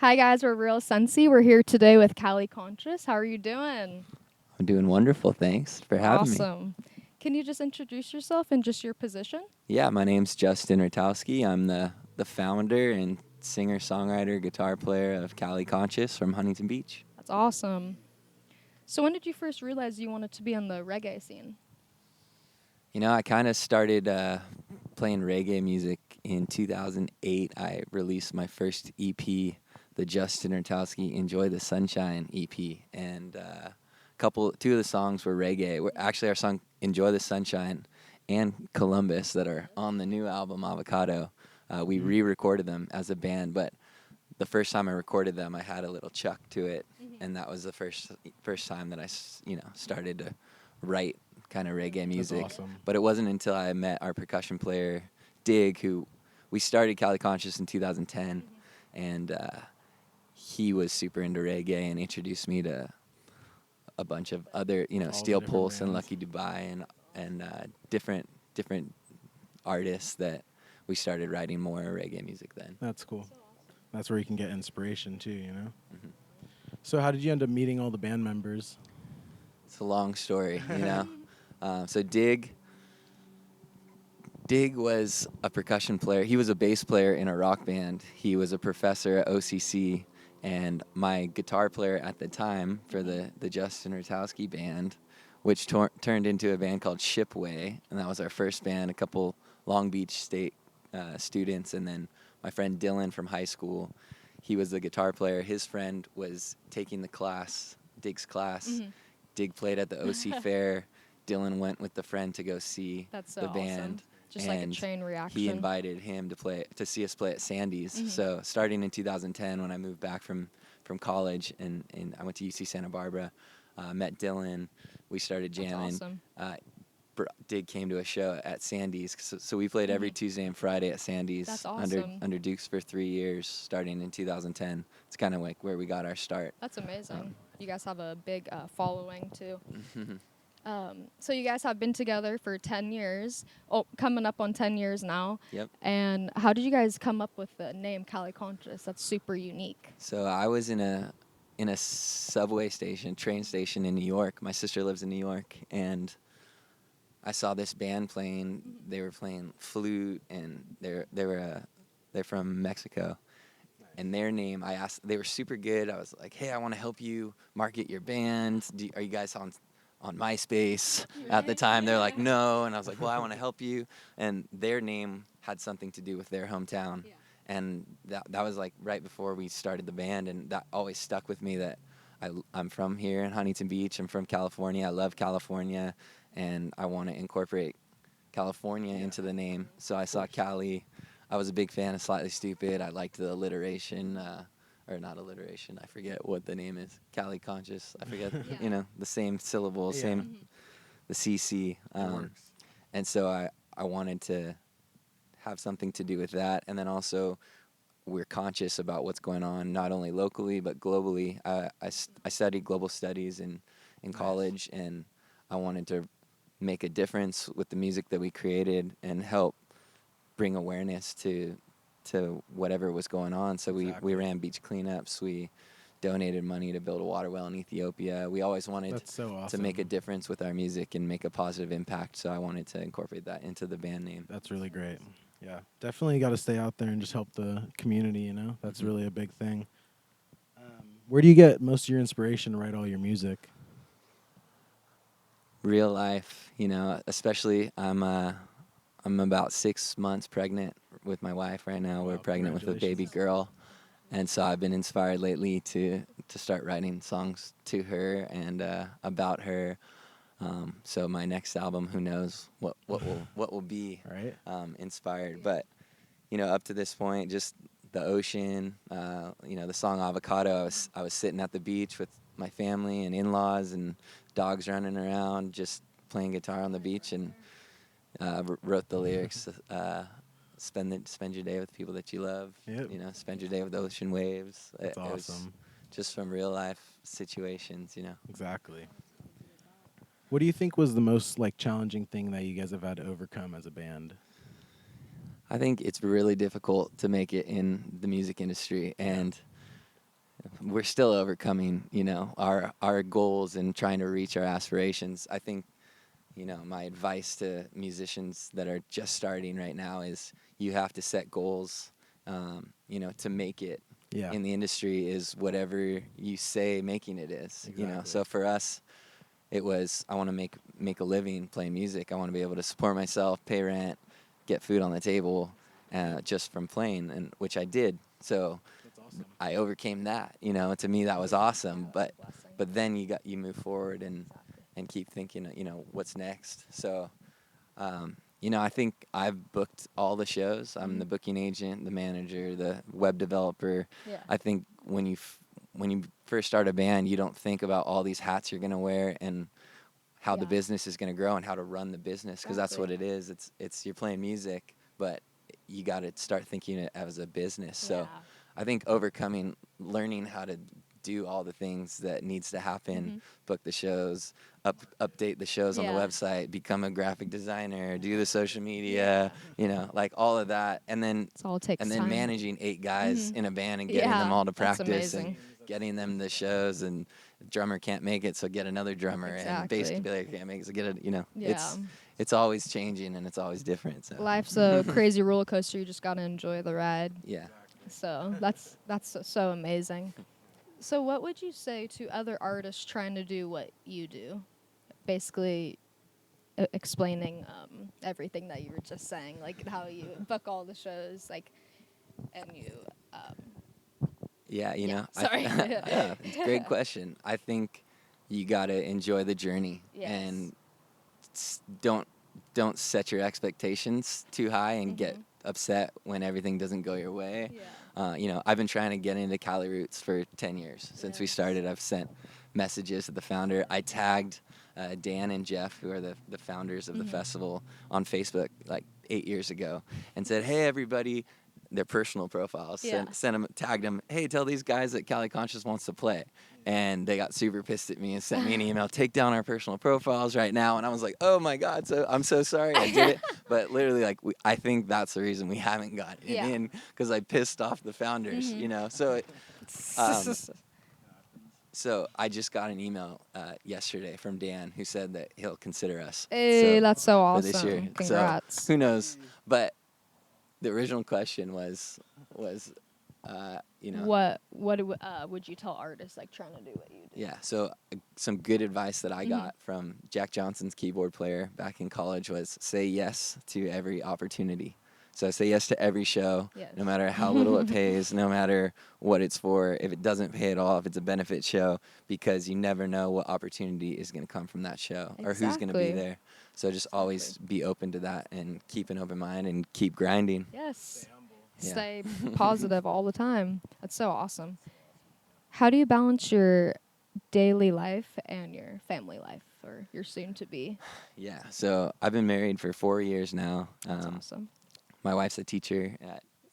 Hi guys, we're Real Sensi. We're here today with Cali Conscious. How are you doing? I'm doing wonderful. Thanks for having me. Awesome. Can you just introduce yourself and just your position? Yeah, my name's Justin Rotowski. I'm the founder and singer, songwriter, guitar player of Cali Conscious from Huntington Beach. That's awesome. So when did you first realize you wanted to be on the reggae scene? I kind of started playing reggae music in 2008. I released my first EP, the Justin Rotowski Enjoy the Sunshine EP, and two of the songs were reggae. Actually, our song Enjoy the Sunshine and Columbus that are on the new album Avocado. We re-recorded them as a band, but the first time I recorded them, I had a little chuck to it, and that was the first time that started to write kind of reggae music. That's awesome. But it wasn't until I met our percussion player, Dig, who we started Cali Conscious in 2010, and he was super into reggae and introduced me to a bunch of other, All the Steel different Pulse and bands. Lucky Dubai and different artists that we started writing more reggae music then. That's cool. That's where you can get inspiration too, you know? Mhm. So how did you end up meeting all the band members? It's a long story. So Dig was a percussion player. He was a bass player in a rock band. He was a professor at OCC, and my guitar player at the time for the Justin Rotowski band, which turned into a band called Shipway, and that was our first band. A couple Long Beach State students, and then my friend Dylan from high school. He was the guitar player. His friend was taking the class, Dig's class. Dig played at the OC Fair. Dylan went with the friend to go see That's so the awesome. band. Just like a And chain reaction. he invited him to see us play at Sandy's. So starting in 2010, when I moved back from college and I went to UC Santa Barbara, met Dylan. We started That's jamming. awesome. Dig came to a show at Sandy's. So we played every Tuesday and Friday at Sandy's. That's awesome. Under Dukes for 3 years, starting in 2010. It's kind of like where we got our start. That's amazing. You guys have a big following too. So you guys have been together for 10 years. Oh, coming up on 10 years now. Yep. And how did you guys come up with the name Cali Conscious? That's super unique. So I was in a subway station, train station in New York. My sister lives in New York, and I saw this band playing. They were playing flute, and they're from Mexico. And their name, I asked, they were super good. I was like, hey, I want to help you market your band. Are you guys on MySpace at the time? They're like, no. And I was like, well, I want to help you. And their name had something to do with their hometown. And that was like right before we started the band. And that always stuck with me that I'm from here in Huntington Beach. I'm from California. I love California. And I want to incorporate California into the name. So I saw Cali. I was a big fan of Slightly Stupid. I liked the alliteration, or not alliteration. I forget what the name is. Cali Conscious. I forget. The same syllables, Yeah. same the CC. It works. And so I wanted to have something to do with that, and then also we're conscious about what's going on not only locally but globally. I studied global studies in college, and I wanted to make a difference with the music that we created and help bring awareness to whatever was going on. So we Exactly. ran beach cleanups. We donated money to build a water well in Ethiopia. We always wanted That's so to awesome. make a difference with our music and make a positive impact. So I wanted to incorporate that into the band name. That's really great. Yeah. Definitely got to stay out there and just help the community, you know? That's Mhm. really a big thing. Where do you get most of your inspiration to write all your music? Real life, especially I'm about 6 months pregnant with my wife right now. We're Wow, pregnant with a baby congratulations. girl. And so I've been inspired lately to start writing songs to her and about her. So my next album, who knows what will be Right? inspired. But up to this point, just the ocean. The song Avocado. I was sitting at the beach with my family and in-laws and dogs running around, just playing guitar on the beach, and wrote the lyrics. Spend your day with people that you love. Yep. Spend your day with ocean waves. That's It was awesome. just from real life situations. Exactly. What do you think was the most challenging thing that you guys have had to overcome as a band? I think it's really difficult to make it in the music industry, and we're still overcoming, our goals and trying to reach our aspirations. I think, my advice to musicians that are just starting right now is you have to set goals, to make it Yeah. in the industry is whatever you say making it is, Exactly. So for us, it was, I want to make a living playing music. I want to be able to support myself, pay rent, get food on the table, just from playing, and which I did. So That's awesome. I overcame that. To me that was awesome. That's a But blessing. then you move forward and Exactly. keep thinking, what's next. So I think I've booked all the shows. I'm the Mhm. booking agent, the manager, the web developer. Yeah. I think when you first start a band, you don't think about all these hats you're gonna wear and how the Yeah. business is gonna grow and how to run the business, because that's what Exactly. it is. It's you're playing music, but you got to start thinking it as a business. So Yeah. I think learning how to do all the things that needs to happen, Mhm. book the shows, update the shows on the Yeah. website, become a graphic designer, do the social Yeah. media, like all of that, It's all takes and then time. managing 8 guys Mhm. in a band and getting them Yeah, all to that's practice and amazing. getting them the shows, and the drummer can't make it, so get another drummer, and bass Exactly. player can't make it, so get it. Yeah. It's always changing and it's always different. So Life's a crazy roller coaster. You just gotta enjoy the ride. yeah. So that's so amazing. So what would you say to other artists trying to do what you do? Basically, explaining everything that you were just saying, like how you book all the shows, like, and you. Yeah, Yeah. I Sorry. yeah, it's a great question. I think you got to enjoy the journey Yes. and don't set your expectations too high and get Mhm. upset when everything doesn't go your way. Yeah. I've been trying to get into Cali Roots for 10 years. Since we Yes. started, I've sent messages to the founder. I tagged Dan and Jeff, who are the founders of the Mhm. festival, on Facebook like 8 years ago, and said, "Hey, everybody," their personal profiles, Yeah. sent them, tagged them, "Hey, tell these guys that Cali Conscious wants to play." And they got super pissed at me and sent me an email, "Take down our personal profiles right now." And I was like, "Oh my God, so I'm so sorry I did it." But literally, like, I think that's the reason we haven't gotten it Yeah. in, because I pissed off the founders, Mhm. um, so I just got an email yesterday from Dan who said that he'll consider us. Hey, So that's so for this year. awesome. So Congrats. who knows? But the original question was uh, you know Would you tell artists like trying to do what you do? yeah. So some good advice that I Mhm. got from Jack Johnson's keyboard player back in college was say yes to every opportunity. So say yes to every show, Yes. no matter how little it pays, no matter what it's for. If it doesn't pay at all, if it's a benefit show, because you never know what opportunity is going to come from that show or who's going to be Exactly. there. So just always be open to that and keep an open mind and keep grinding. Yes. Yeah. Stay positive all the time. That's so awesome. How do you balance your daily life and your family life, or your soon to be? Yeah. So I've been married for 4 years now. That's awesome. My wife's a teacher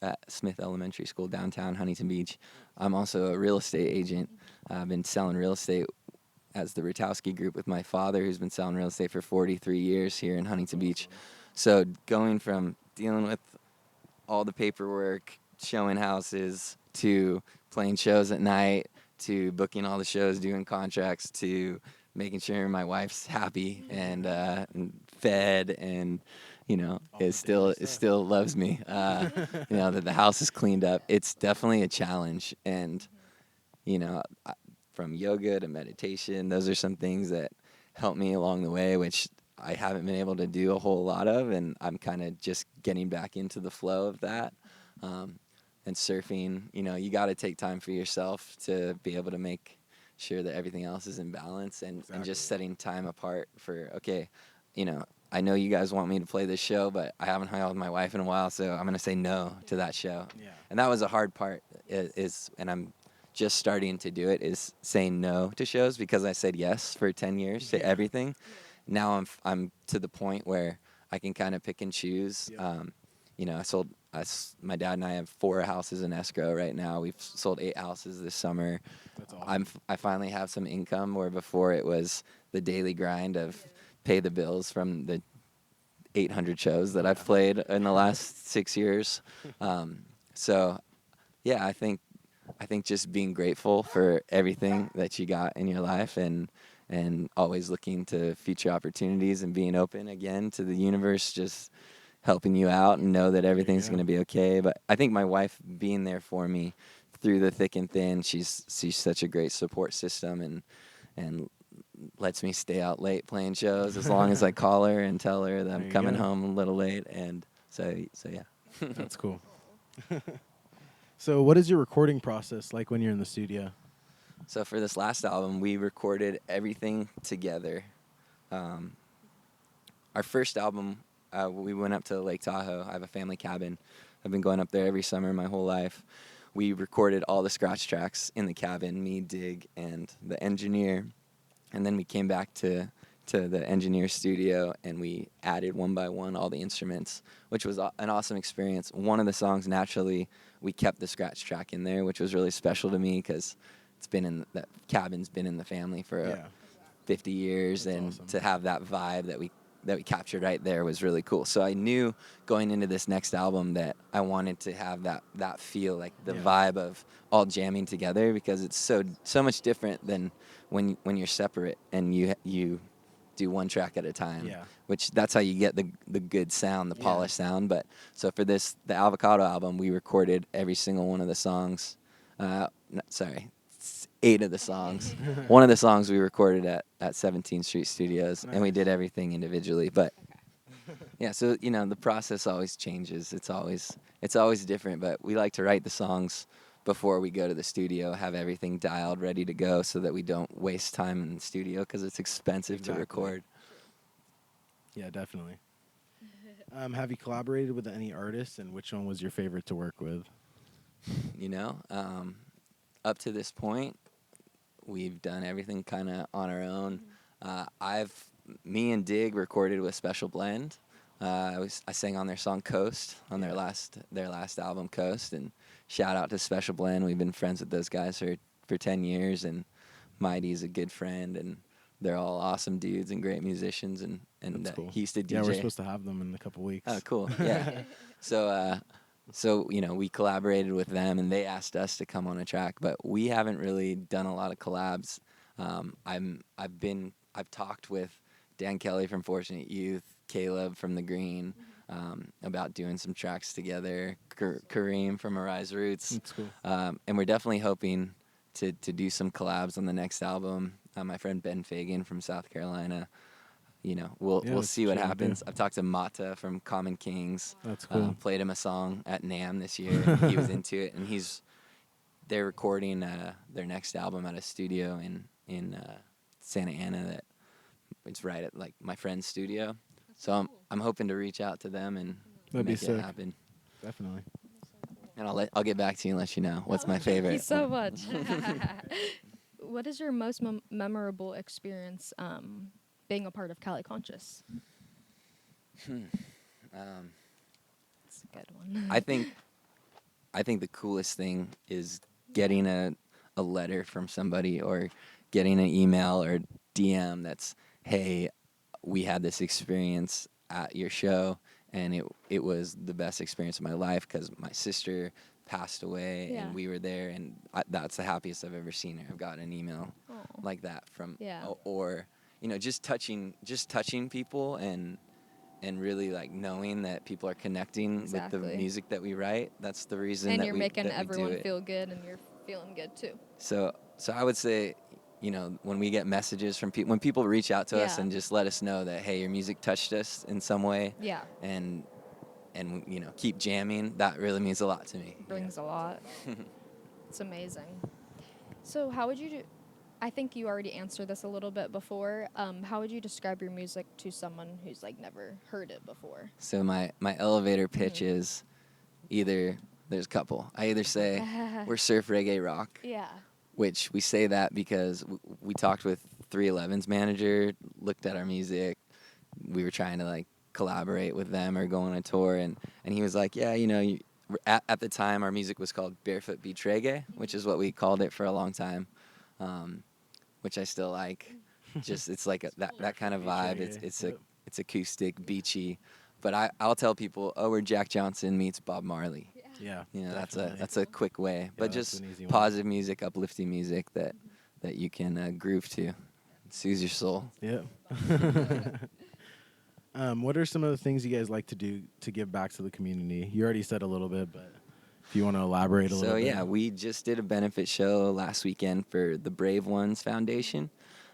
at Smith Elementary School downtown Huntington Beach. I'm also a real estate agent. I've been selling real estate as the Rutowski Group with my father, who's been selling real estate for 43 years here in Huntington Beach. So going from dealing with all the paperwork, showing houses, to playing shows at night, to booking all the shows, doing contracts, to making sure my wife's happy and fed, and All the daily it stuff. still loves me. That the house is cleaned up. It's definitely a challenge, and from yoga to meditation, those are some things that help me along the way, which I haven't been able to do a whole lot of, and I'm kind of just getting back into the flow of that. And surfing, you got to take time for yourself to be able to make sure that everything else is in balance, and just Exactly. setting time apart for, okay, I know you guys want me to play this show, but I haven't hung out with my wife in a while, so I'm going to say no to that show. Yeah. And that was a hard part, and I'm just starting to do it, is saying no to shows, because I said yes for 10 years to everything. Now I'm to the point where I can kind of pick and choose. Yeah. My dad and I have 4 houses in escrow right now. We've sold 8 houses this summer. That's awesome. I finally have some income, where before it was the daily grind of pay the bills from the 800 shows that I've played in the last 6 years. So yeah, I think I think just being grateful for everything that you got in your life, and always looking to future opportunities and being open again to the universe, just helping you out and know that you everything's go. going to be okay. But I think my wife being there for me through the thick and thin, she's such a great support system, and lets me stay out late playing shows as long as I call her and tell her that There I'm you coming go. home a little late. And so yeah. That's cool. So, what is your recording process like when you're in the studio? So for this last album, we recorded everything together. Um, our first album, we went up to Lake Tahoe. I have a family cabin. I've been going up there every summer my whole life. We recorded all the scratch tracks in the cabin, me, Dig, and the engineer. And then we came back to the engineer studio, and we added one by one all the instruments, which was an awesome experience. One of the songs, naturally, we kept the scratch track in there, which was really special to me because that cabin's been in the family for Yeah. 50 years, That's and awesome. to have that vibe that we captured right there was really cool. So I knew going into this next album that I wanted to have that feel, like the Yeah. vibe of all jamming together, because it's so much different than when you're separate and you do one track at a time. Yeah. Which that's how you get the good sound, the Yeah. polished sound. But so for the Avocado album, we recorded every single one of the songs. Sorry, 8 of the songs. One of the songs we recorded at 17th Street Studios, and we Nice. did everything individually. But yeah, so the process always changes. It's always different. But we like to write the songs before we go to the studio, have everything dialed, ready to go, so that we don't waste time in the studio because it's expensive to Exactly. record. Yeah, definitely. Have you collaborated with any artists, and which one was your favorite to work with? Up to this point, we've done everything kind of on our own. Me and Dig recorded with Special Blend. I sang on their song Coast on their last album Coast, and shout out to Special Blend. We've been friends with those guys for 10 years, and Mighty's a good friend, and they're all awesome dudes and great musicians, and That's cool. he used to DJ. Yeah, we're supposed to have them in a couple weeks. Oh, cool. Yeah. So we collaborated with them, and they asked us to come on a track, but we haven't really done a lot of collabs. I've talked with Dan Kelly from Fortunate Youth, Caleb from The Green, about doing some tracks together. Kareem from Arise Roots. That's cool. And we're definitely hoping to do some collabs on the next album. My friend Ben Fagan from South Carolina. We'll let's see what try to do. happens. I've talked to Mata from Common Kings. That's cool. Played him a song at NAMM this year. And he was into it, and they're recording their next album at a studio in Santa Ana that it's right at like my friend's studio. So I'm hoping to reach out to them and That'd be make it sick. happen. Definitely. And I'll get back to you and let you know what's my Thank favorite. you so much. What is your most memorable experience being a part of Cali Conscious? It's a good one. I think the coolest thing is getting a letter from somebody, or getting an email or DM that's, hey, we had this experience at your show, and it was the best experience of my life because my sister passed away, Yeah. and we were there, and that's the happiest I've ever seen her. I've got an email Aw. like that from, Yeah. or just touching people, and really like knowing that people are connecting with the Exactly. music that we write. That's the reason And that you're we making that we do everyone it. feel good, and you're feeling good too. So I would say, when we get messages from people, when people reach out to us Yeah. and just let us know that, hey, your music touched us in some way, Yeah, and keep jamming, that really means a lot to me. brings a lot. It's amazing. So how would you I think you already answered this a little bit before. How would you describe your music to someone who's like never heard it before? So my elevator pitch Mhm. is there's a couple. I either say we're surf reggae rock, Yeah. which we say that because we talked with 311's manager, looked at our music. We were trying to like collaborate with them or go on a tour, and he was like, yeah, at the time our music was called Barefoot Beach Reggae, which is what we called it for a long time, which I still like. Just it's like that kind of Beach vibe. reggae. It's Yep. acoustic, beachy. but I'll tell people, oh, we're Jack Johnson meets Bob Marley. Yeah. You know, definitely. that's a quick way. Yeah, But that's just an easy one. positive music, uplifting music that you can groove to, soothes your soul. Yeah. What are some of the things you guys like to do to give back to the community? You already said a little bit, but if you want to elaborate a little So bit. yeah, we just did a benefit show last weekend for the Brave Ones Foundation.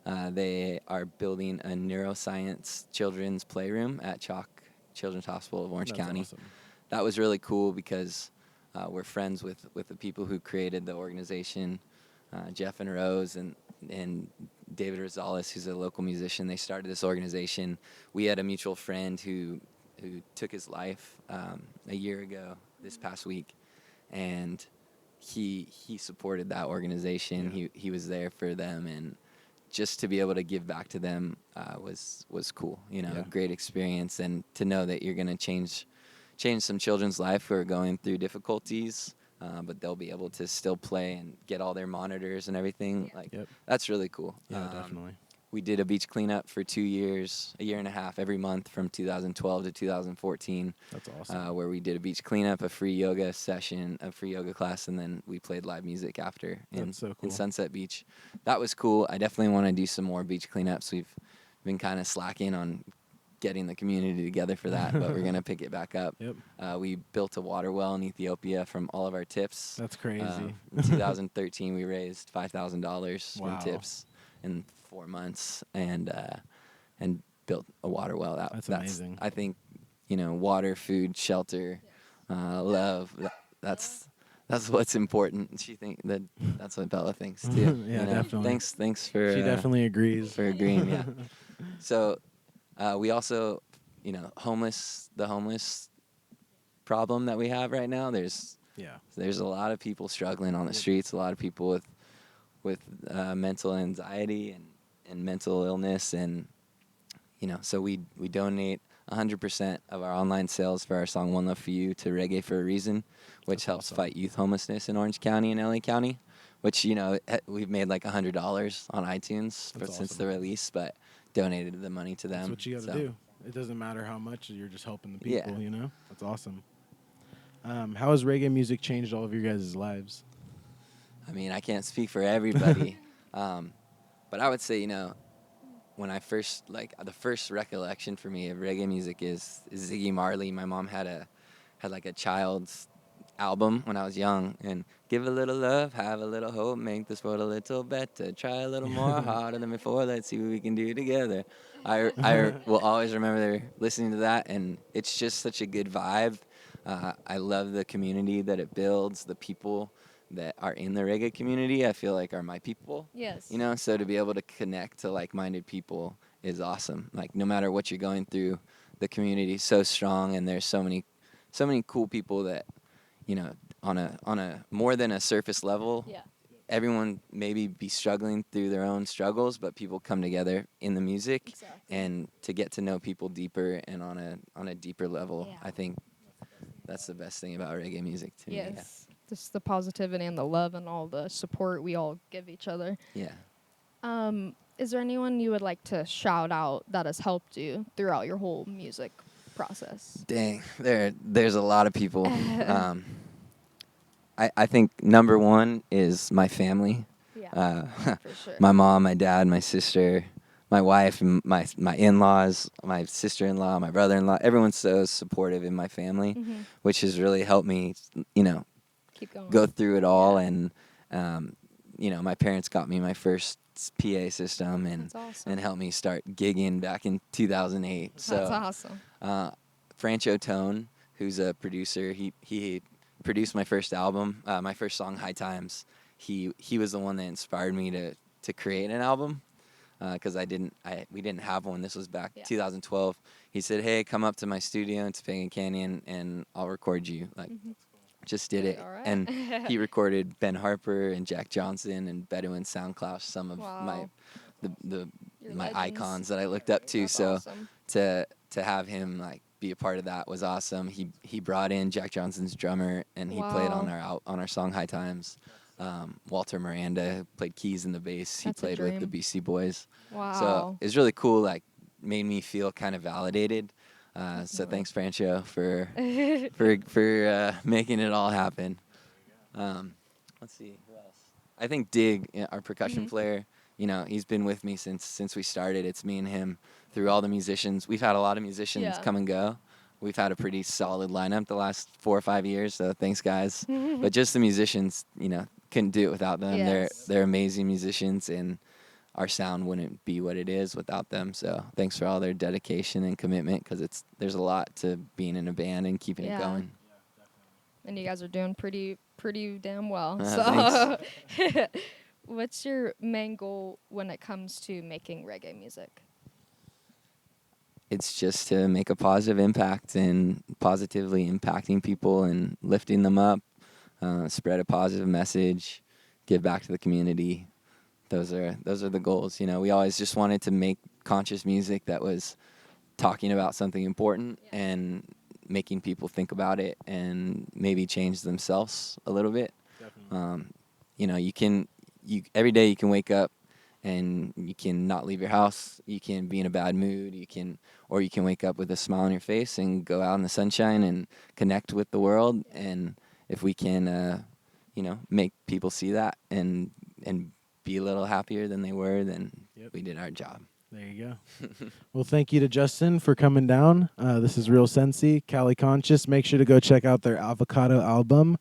They are building a neuroscience children's playroom at Chalk Children's Hospital of Orange That's County. awesome. That was really cool because we're friends with the people who created the organization, Jeff and Rose and David Rosales, who's a local musician. They started this organization. We had a mutual friend who took his life a year ago this past week, and he supported that organization. Yeah. He was there for them, and just to be able to give back to them was cool. You know, Yeah. great experience, and to know that you're gonna change some children's life who are going through difficulties, but they'll be able to still play and get all their monitors and everything. Yeah. Like Yep. that's really cool. Yeah, definitely. We did a beach cleanup for 2 years, a year and a half, every month from 2012 to 2014. That's awesome. Where we did a beach cleanup, a free yoga session, a free yoga class, and then we played live music after That's so in cool. Sunset Beach. That was cool. I definitely want to do some more beach cleanups. We've been kind of slacking on getting the community together for that, but we're going to pick it back up. Yep. We built a water well in Ethiopia from all of our tips. That's crazy. In 2013, we raised $5,000 Wow. from tips in 4 months, and built a water well. That's amazing. I think, you know, water, food, shelter, love. That's what's important. That's what Bella thinks too. Yeah, you know? definitely. Thanks for She definitely agrees. for agreeing. Yeah. So we also, you know, the homeless problem that we have right now. There's a lot of people struggling on the streets. A lot of people with mental anxiety and mental illness, and you know, so we donate 100% of our online sales for our song "One Love for You" to Reggae for a Reason, which That's helps awesome. fight youth homelessness in Orange County and LA County. Which, you know, we've made like $100 on iTunes That's since awesome. the release, but donated the money to them. That's what you got to So, do. It doesn't matter how much, you're just helping the Yeah. people, you know? That's awesome. How has reggae music changed all of your guys' lives? I mean, I can't speak for everybody, but I would say, you know, when I first, like, the first recollection for me of reggae music is Ziggy Marley. My mom had like a child's album when I was young, and give a little love, have a little hope, make this world a little better, try a little more harder than before, let's see what we can do together. I will always remember listening to that, and it's just such a good vibe. I love the community that it builds, the people that are in the reggae community, I feel like are my people. Yes. You know, so to be able to connect to like-minded people is awesome. Like, no matter what you're going through, the community is so strong, and there's so many cool people that, you know, on a more than a surface level, Yeah. everyone maybe be struggling through their own struggles, but people come together in the music, Exactly. and to get to know people deeper and on a deeper level. Yeah. I think that's the best thing about reggae music to me. Yes. Just the positivity and the love and all the support we all give each other. Yeah. Is there anyone you would like to shout out that has helped you throughout your whole music process? Dang, there's a lot of people. I think number one is my family. Yeah, for sure. My mom, my dad, my sister, my wife, and my in-laws, my sister-in-law, my brother-in-law. Everyone's so supportive in my family, Mhm. which has really helped me, you know, Keep going. go through it all. Yeah. And you know, my parents got me my first PA system and That's awesome. and helped me start gigging back in 2008. So That's awesome. Francho Tone, who's a producer, he produced my first album, my first song, High Times. He was the one that inspired me to create an album, because we didn't have one. This was back 2012. He said, "Hey, come up to my studio in Topanga Canyon, and I'll record you." Like, just did Like, it. all right. And he recorded Ben Harper and Jack Johnson and Bedouin Soundcloud, some of Wow. my Your my legends. icons that I looked up to. That's So awesome. to have him like be a part of that was awesome. He brought in Jack Johnson's drummer, and he played on our song High Times. Walter Miranda played keys in the bass. He That's a played with the dream. Beastie Boys. Wow. So it's really cool. Like, made me feel kind of validated. So Definitely. thanks, Francho, for making it all happen. Let's see who else. I think Dig, our percussion Mhm. player. He's been with me since we started. It's me and him through all the musicians. We've had a lot of musicians Yeah. come and go. We've had a pretty solid lineup the last 4 or 5 years. So thanks, guys. But just the musicians, couldn't do it without them. They're Yes. they're amazing musicians, and our sound wouldn't be what it is without them. So thanks for all their dedication and commitment, because there's a lot to being in a band and keeping it Yeah. going. And you guys are doing pretty damn well. Thanks. So, what's your main goal when it comes to making reggae music? It's just to make a positive impact and positively impacting people and lifting them up, spread a positive message, give back to the community. Those are the goals. We always just wanted to make conscious music that was talking about something important and making people think about it and maybe change themselves a little bit. Definitely. You every day you can wake up and you can not leave your house. You can be in a bad mood. Or you can wake up with a smile on your face and go out in the sunshine and connect with the world. And if we can, make people see that and be a little happier than they were, then Yep. we did our job. There you go. Well, thank you to Justin for coming down. This is Real Sensi, Cali Conscious. Make sure to go check out their Avocado album.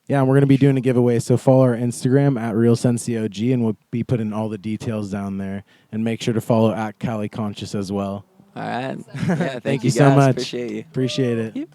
Yeah, and we're going to be doing a giveaway, so follow our Instagram at Real Sensi OG, and we'll be putting all the details down there. And make sure to follow at Cali Conscious as well. All right. Yeah, thank Thank you you so guys. much. Appreciate you. Appreciate it. Yep.